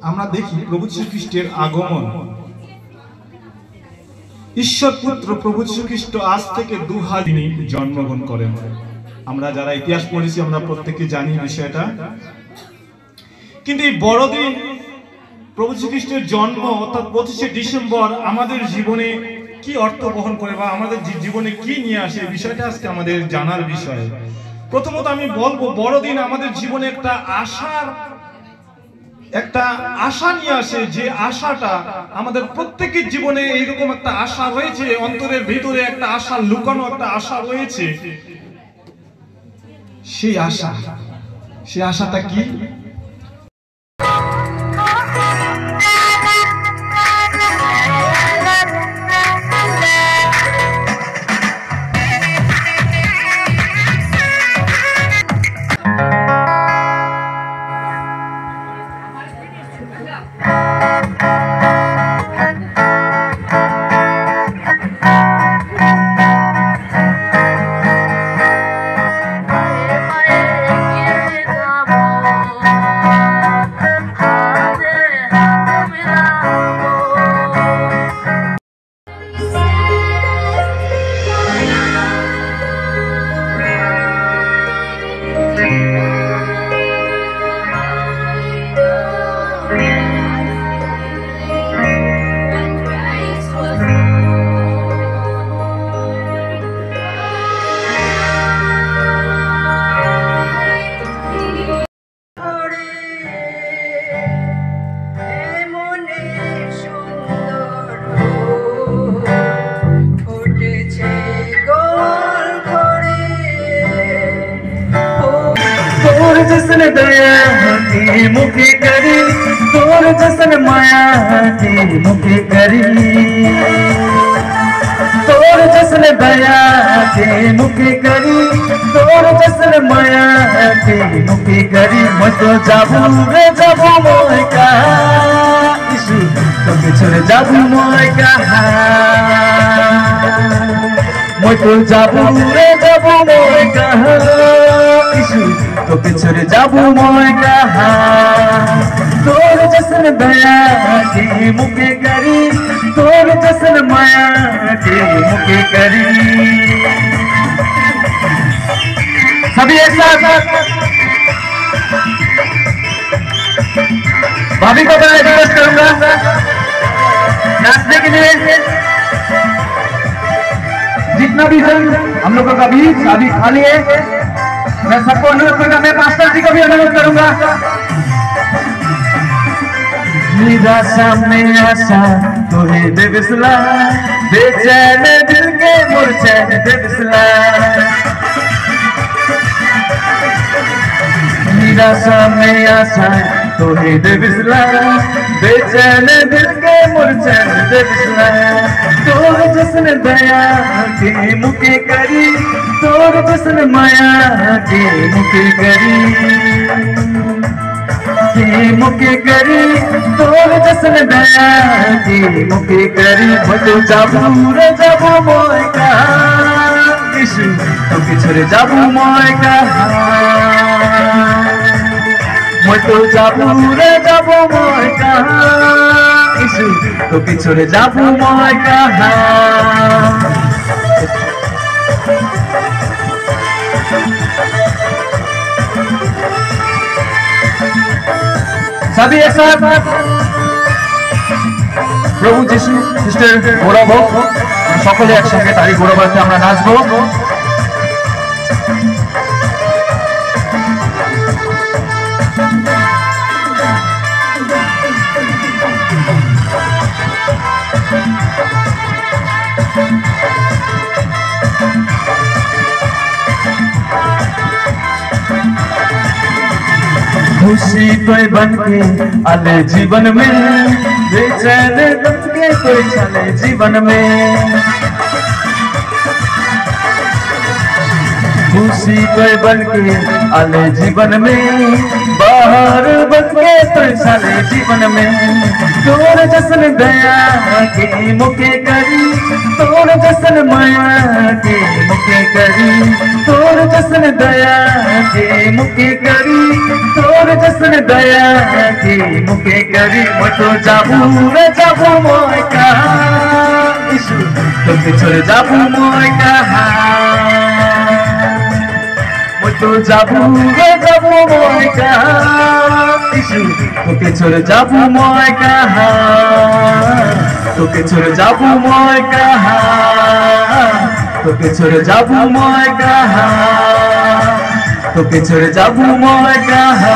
আমরা দেখি প্রভু যীশু খ্রিস্টের আগমন। ঈশ্বর পুত্র প্রভু যীশু খ্রিস্ট আজ থেকে 2000 দিন জন্মগ্রহণ করেন। আমরা যারা ইতিহাস পড়েছি আমরা প্রত্যেকে জানি বিষয়টা। কিন্তু এই বড়দিন প্রভু যীশু খ্রিস্টের জন্ম অর্থাৎ 25শে ডিসেম্বর আমাদের জীবনে কি অর্থ বহন করে বা আমাদের জীবনে কি নিয়ে আসে, বিষয়টা আজকে আমাদের জানার বিষয়। প্রথমত আমি বলবো, বড়দিন আমাদের জীবনে একটা আশা নিয়ে আসে, যে আশাটা আমাদের প্রত্যেকের জীবনে এইরকম একটা আশা রয়েছে, অন্তরের ভিতরে একটা আশা লুকানো, একটা আশা রয়েছে। সেই আশাটা কি? जसन दया की मुखी करी, तोर जसन माया की मुखी करी, तोर जसन दया की मुखी करी, तोर जसन माया की मुखी करी। मैं तो जाबू रे जाबू मोय का यीशु, तो छोड़ जाबू मोय का, मैं तो जाबू रे जाबू मोय का यीशु, तो पिछड़ जाबू मोय कहा। तोर जसन दया की मुखे करी, तोर जसन माया की मुखे करी। सभी एक साथ भाभी को मैं रिक्वेस्ट करूंगा नाचने के लिए। जितना भी जन हम लोगों का भी शादी खाली है, मैं सबको अनुरोध करूंगा, मैं पास्टर जी को भी अनुरोध करूंगा। निराशा में आशा तुहे दे बिसला, बेचैन दिल के मुरझैन दे बिसला। निराशा में आशा तुहे दे बिसला, बेचैन दिल के मुरझैन दे बिसला। तोर जसन दया की मुखे करी, तोर जसन माया की मुखे करी, की मुखे करी, तोर जसन दया की मुखे करी। मैं जाबू रे जाबू मोय का यीशु, तो पिछड़े जाबू मोय का, मैं तो जाबू रे जाबू मोय का यीशु, तो पिछड़े जाबू मोय का। सभी एक साथ प्रभु যীশু খ্রিস্টের গৌরব হোক। সকলে একসঙ্গে তারই গৌরবার্থে আমরা নাচবো। खुशी कोई बन के आले जीवन में, बेचैन बन के कोई चले जीवन में। खुशी कोई बन के आले जीवन में, बाहर बन के कोई चले जीवन में। तोर जसन दया की मुखे करी, तोर जसन माया की मुखे करी, तोर जसन दया की मुखे करी, तोर जसन दया की मुके करी मतो जाबू रे जाबू मोय कहा इशु তোকে ছেড়ে যাবো মই কাহা মতো যাবো রে যাবো মই কাহা ইশু তোকে ছেড়ে যাবো মই কাহা তোকে ছেড়ে যাবো মই কাহা তোকে ছেড়ে যাবো মই কাহা তোকে ছেড়ে যাবো মই কাহা